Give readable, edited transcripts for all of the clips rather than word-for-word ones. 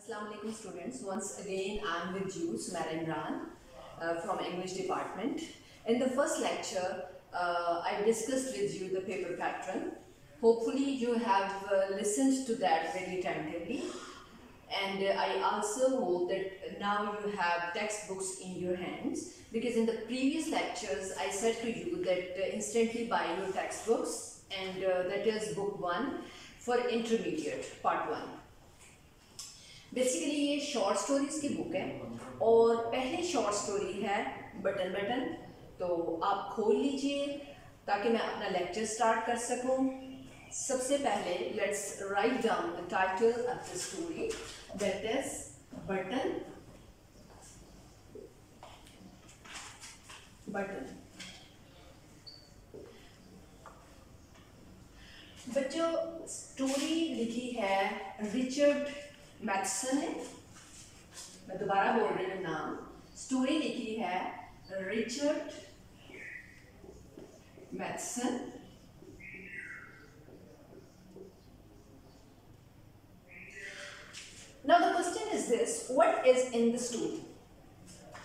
Assalamu alaikum students. Once again I am with you, Sumaira Imran from English department. In the first lecture I discussed with you the paper pattern. Hopefully you have listened to that very attentively, and I also hope that now you have textbooks in your hands, because in the previous lectures I said to you that instantly buy your textbooks, and that is book 1 for intermediate part 1. Basically ये short stories की book है और पहली short story है button button. तो आप खोल लीजिए ताकि मैं अपना लेक्चर स्टार्ट कर सकूं। सबसे पहले let's write down the title of the story, that is button button. बच्चों, स्टोरी लिखी है रिचर्ड मैथसन ने। मैं दोबारा बोल रही हूँ नाम। स्टोरी लिखी है Richard Mathison. Now the question is this, what is in the story.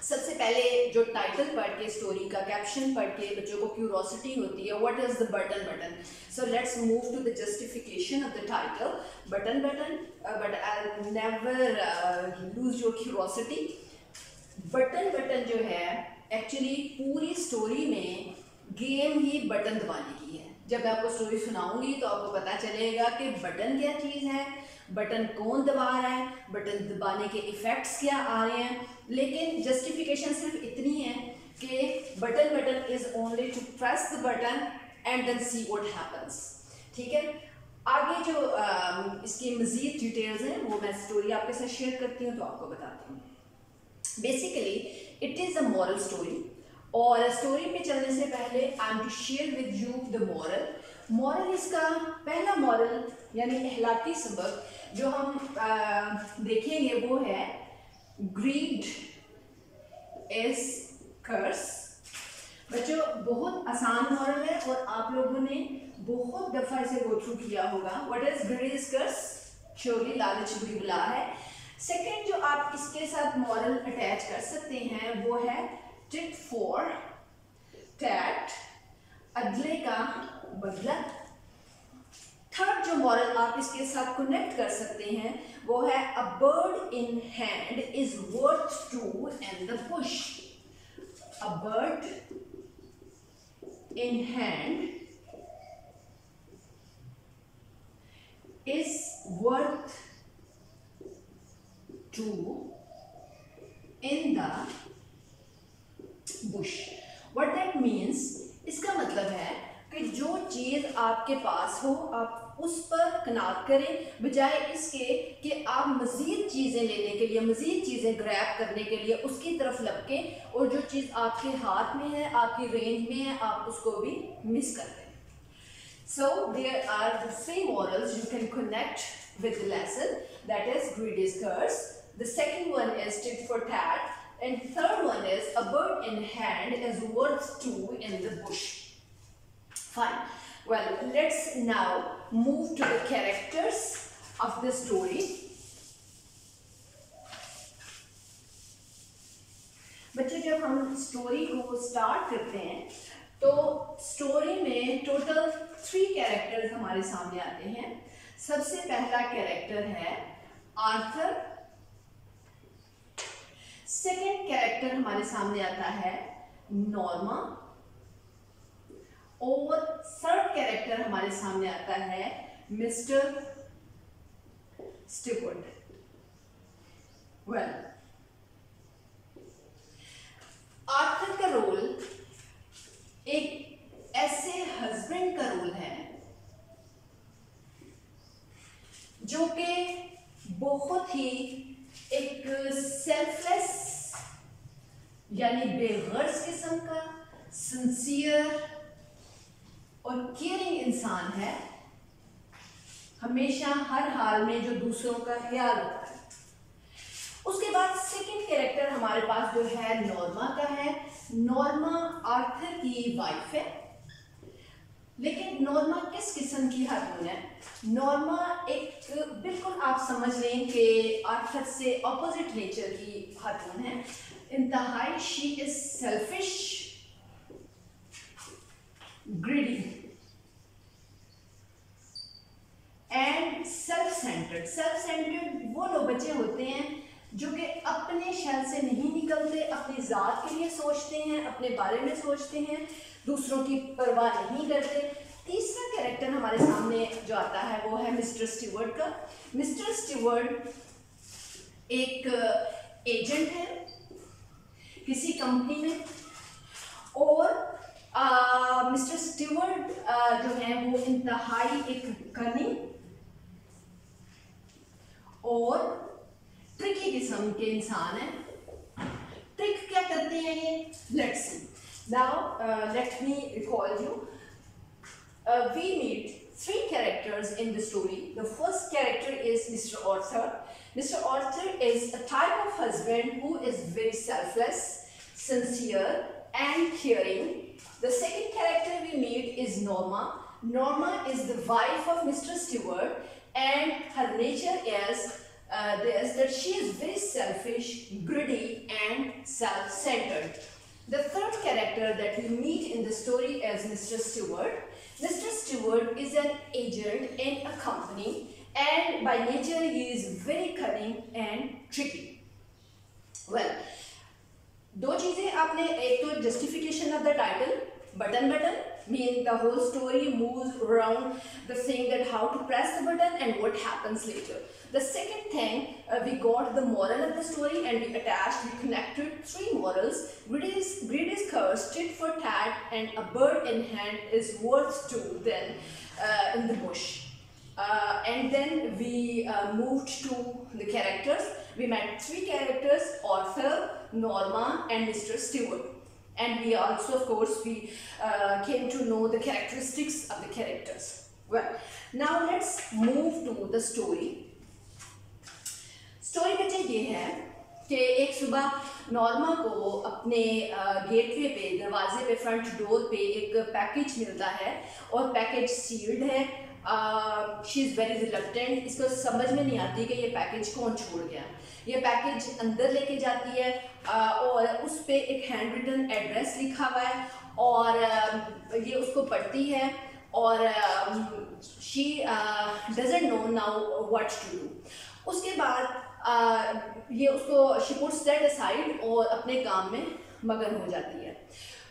सबसे पहले जो टाइटल पढ़ के, स्टोरी का कैप्शन पढ़ के बच्चों को क्यूरोसिटी होती है, what is the button button. So let's move to the justification of the title button button, but I never lose your curiosity. Button button जो है एक्चुअली पूरी स्टोरी में गेम ही बटन दबाने की है। जब मैं आपको स्टोरी सुनाऊंगी तो आपको पता चलेगा कि बटन क्या चीज़ है, बटन कौन दबा रहा है, बटन दबाने के इफ़ेक्ट्स क्या आ रहे हैं। लेकिन जस्टिफिकेशन सिर्फ इतनी है कि button button is only to press the button and then see what happens. ठीक है, आगे जो इसकी मज़ीद डिटेल्स हैं वो मैं स्टोरी आपके साथ शेयर करती हूँ, तो आपको बताती हूँ। Basically it is a moral story, और स्टोरी पे चलने से पहले I am to share with you the moral. इसका पहला मॉरल यानी अखलाकी सबक जो हम देखेंगे वो है ग्रीड इज कर्स। बच्चों, बहुत आसान मॉरल है और आप लोगों ने बहुत दफ़ा इसे गो थ्रू किया होगा। What is greed is curse? Surely लालच बुरी बला है। सेकंड जो आप इसके साथ मॉरल अटैच कर सकते हैं वो है टिट फॉर टैट, अदले का बदला। थर्ड जो मॉरल आप इसके साथ कनेक्ट कर सकते हैं वो है a bird in hand is worth two in the bush. A bird in hand is worth two in the bush. What that means, इसका मतलब है कि जो चीज़ आपके पास हो आप उस पर कनात करें, बजाय इसके कि आप मज़ीद चीज़ें लेने के लिए, मज़ीद चीज़ें ग्रैब करने के लिए उसकी तरफ लपकें, और जो चीज़ आपके हाथ में है, आपकी रेंज में है, आप उसको भी मिस कर दें। So there are the three morals you can connect with the lesson, that is greed is curse. The second one is tit for tat, and third one is a bird in hand is worth two in the bush. Fine. Well, let's now move to the characters of the story. बच्चे, जब हम story को start करते हैं तो story में total 3 characters हमारे सामने आते हैं। सबसे पहला कैरेक्टर है आर्थर। सेकेंड कैरेक्टर हमारे सामने आता है नॉर्मा, और थर्ड कैरेक्टर हमारे सामने आता है मिस्टर स्टिवुड। वेल, आर्थर का रोल एक ऐसे हस्बैंड का रोल है जो कि बहुत ही एक सेल्फलेस यानी बेगर्ज किस्म का, सिंसियर और केयरिंग इंसान है, हमेशा हर हाल में जो दूसरों का ख्याल रखता है। उसके बाद सेकंड कैरेक्टर हमारे पास जो है नॉर्मा का है। नॉर्मा आर्थर की वाइफ है, लेकिन नॉर्मा किस किस्म की खातून है? नॉर्मा एक बिल्कुल आप समझ लें कि आर्थर से ऑपोजिट नेचर की खातून है। इंतहाई she is selfish, greedy and self centred. Self centred वो लोग बच्चे होते हैं जो कि अपने शहर से नहीं निकलते, अपनी ज़ात के लिए सोचते हैं, अपने बारे में सोचते हैं, दूसरों की परवाह नहीं करते। तीसरा कैरेक्टर हमारे सामने जो आता है वो है मिस्टर स्टीवर्ट का। मिस्टर स्टीवर्ट एक एजेंट है किसी कंपनी में, और मिस्टर स्टीवर्ट जो है वो इंतहाई एक कनिंग और ट्रिकी किस्म के इंसान है। ट्रिक क्या करते हैं ये? Let's see. Now let me recall you. We meet three characters in the story. The first character is Mr. Arthur. Mr. Arthur is a type of husband who is very selfless, sincere, and caring. The second character we meet is Norma. Norma is the wife of Mr. Stewart, and her nature is that she is very selfish, greedy, and self-centered. The third character that we meet in the story is Mr. Stewart. Mr. Stewart is an agent in a company, and by nature he is very cunning and tricky. Well, दो चीजें आपने, एक तो justification of the title, button mean the whole story moves around the thing that how to press the button and what happens later. The second thing, we got the moral of the story and we connected three morals. Greed is cursed, tit for tat, and a bird in hand is worth two than in the bush. And then we moved to the characters. We met three characters: Arthur, Norma, and Mr. Stewart. And we also, of course, we came to know the characteristics of the characters. Well, now let's move to the story. Story बच्चे ये है कि एक सुबह Norma को अपने gateway पे, दरवाजे पे, फ्रंट डोर पे एक पैकेज मिलता है और पैकेज सील्ड है। शी इज़ वेरी रिलक्टेंट, इसको समझ में नहीं आती कि ये पैकेज कौन छोड़ गया। ये पैकेज अंदर लेके जाती है और उस पर एक हैंड रिटन एड्रेस लिखा हुआ है और ये उसको पढ़ती है और she doesn't know now what to do. उसके बाद ये उसको शी पुट्स दैट असाइड और अपने काम में मगन हो जाती है।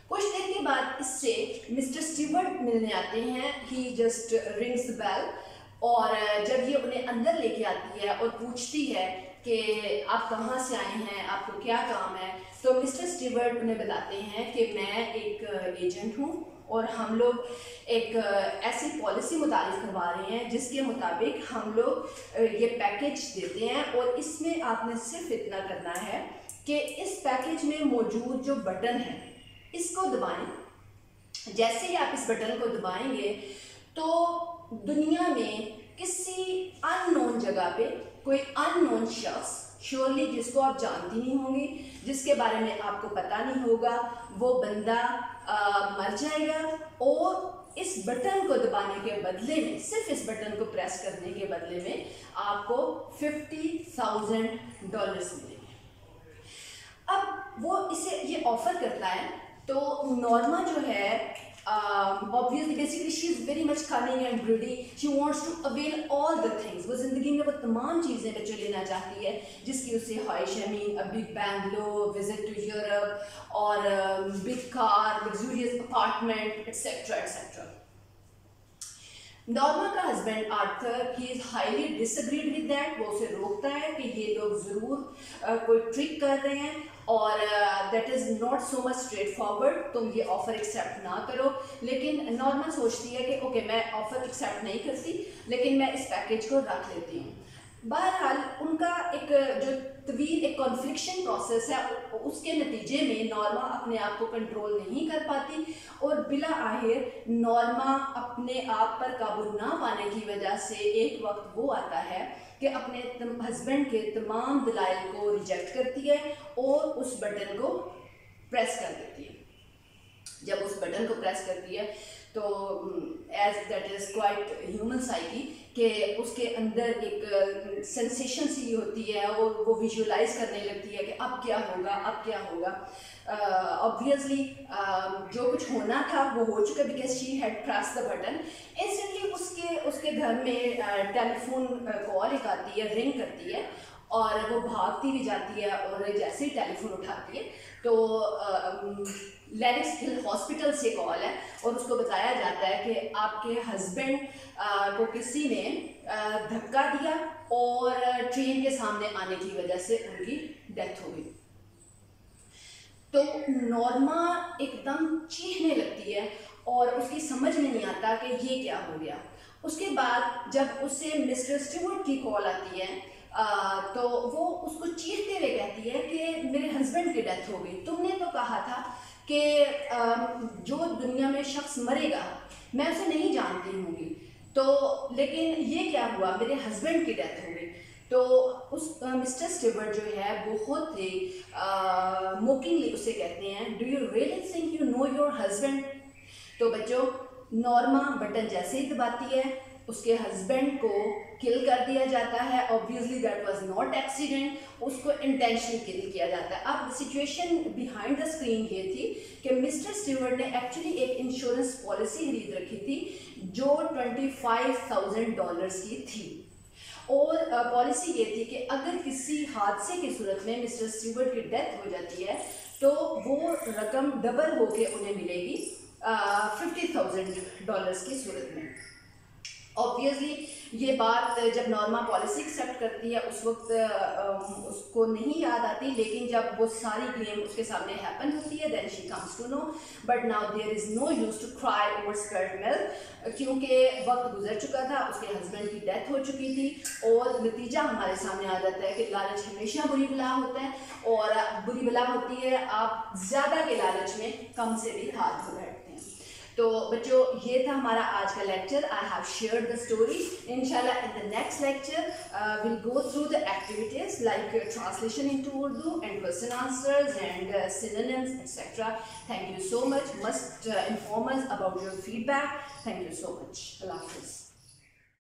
कुछ देर के बाद इससे मिस्टर स्टीवर्ट मिलने आते हैं। ही जस्ट रिंग्स द बेल और जब ये उन्हें अंदर लेके आती है और पूछती है कि आप कहाँ से आए हैं, आपको क्या काम है, तो मिस्टर स्टीवर्ट उन्हें बताते हैं कि मैं एक एजेंट हूँ और हम लोग एक ऐसी पॉलिसी मुतारिफ करवा रहे हैं जिसके मुताबिक हम लोग ये पैकेज देते हैं और इसमें आपने सिर्फ इतना करना है कि इस पैकेज में मौजूद जो बटन है इसको दबाएं। जैसे ही आप इस बटन को दबाएंगे तो दुनिया में किसी अननोन जगह पे कोई अननोन शख्स, श्योरली जिसको आप जानती नहीं होंगी, जिसके बारे में आपको पता नहीं होगा, वो बंदा मर जाएगा और इस बटन को दबाने के बदले में, सिर्फ इस बटन को प्रेस करने के बदले में आपको $50,000 मिलेंगे। अब वो इसे ये ऑफर करता है तो नॉर्मा जो है obviously basically she is very much cunning and greedy. She wants to avail all the things. वो ज़िंदगी में वो तमाम चीज़ें बच्चों लेना चाहती है जिसकी उसे ख्वाहिश है। Mean a big bungalow, visit to Europe और big car, luxurious apartment, etc etc. Norma का husband Arthur he is highly disagreed with that. वो उसे रोकता है कि ये लोग ज़रूर कोई ट्रिक कर रहे हैं और that is not so much straight forward, तुम ये ऑफ़र एक्सेप्ट ना करो। लेकिन नॉर्मा सोचती है कि ओके मैं ऑफ़र एक्सेप्ट नहीं करती लेकिन मैं इस पैकेज को रख लेती हूँ। बहरहाल उनका एक जो तवील एक कॉन्फ्लिक्शन प्रोसेस है उसके नतीजे में नॉर्मा अपने आप को कंट्रोल नहीं कर पाती और बिला आखिर नॉर्मा अपने आप पर काबू ना पाने की वजह से एक वक्त वो आता है कि अपने हस्बैंड के तमाम दलाइल को रिजेक्ट करती है और उस बटन को प्रेस कर देती है। जब उस बटन को प्रेस करती है तो as that is quite human psyche कि उसके अंदर एक सेंसेशन सी होती है और वो विजुलाइज करने लगती है कि अब क्या होगा, अब क्या होगा। ऑब्वियसली जो कुछ होना था वो हो चुका, because she had press the button. Instantly उसके घर में टेलीफोन कॉल एक आती है, रिंग करती है और वो भागती भी जाती है और जैसे ही टेलीफोन उठाती है तो लेडिस हिल हॉस्पिटल से कॉल है और उसको बताया जाता है कि आपके हस्बैंड को किसी ने धक्का दिया और ट्रेन के सामने आने की वजह से उनकी डेथ हो गई। तो नॉर्मा एकदम चीखने लगती है और उसकी समझ में नहीं आता कि ये क्या हो गया। उसके बाद जब उसे मिस्टर स्टीवर्ट की कॉल आती है तो वो उसको चीखते हुए कहती है कि मेरे हस्बैंड की डेथ हो गई, तुमने तो कहा था कि जो दुनिया में शख्स मरेगा मैं उसे नहीं जानती होंगी, तो लेकिन ये क्या हुआ, मेरे हस्बैंड की डेथ हो गई। तो उस मिस्टर स्टीवर्ट जो है बहुत ही मोकिंगली उसे कहते हैं, do you really think you know your husband. तो बच्चों नॉर्मा बटन जैसे ही दबाती है उसके हस्बैंड को किल कर दिया जाता है। Obviously that was not accident, उसको इंटेंशनली किल किया जाता है। अब सिचुएशन बिहाइंड द स्क्रीन ये थी कि मिस्टर स्टीवर्ट ने एक्चुअली एक इंश्योरेंस पॉलिसी खरीद रखी थी जो $25,000 की थी और पॉलिसी ये थी कि अगर किसी हादसे की सूरत में मिस्टर स्टीवर्ट की डेथ हो जाती है तो वो रकम डबल होके उन्हें मिलेगी $50,000 की सूरत में। ऑब्वियसली ये बात जब नॉर्मा पॉलिसी एक्सेप्ट करती है उस वक्त उसको नहीं याद आती, लेकिन जब वो सारी क्लेम उसके सामने हैपन होती है then she comes to know. But now there is no use to cry over spilled milk, क्योंकि वक्त गुजर चुका था, उसके हस्बैंड की डेथ हो चुकी थी और नतीजा हमारे सामने आ जाता है कि लालच हमेशा बुरी बला होता है और बुरी बला होती है आप ज़्यादा के लालच में कम से भी हाथ धो बैठते हैं। तो बच्चों ये था हमारा आज का lecture. I have shared the story. इंशाल्लाह in the next lecture will go through the activities like translation into Urdu and question answers and synonyms etc. Thank you so much. Must inform us about your feedback. Thank you so much. Allah Hafiz.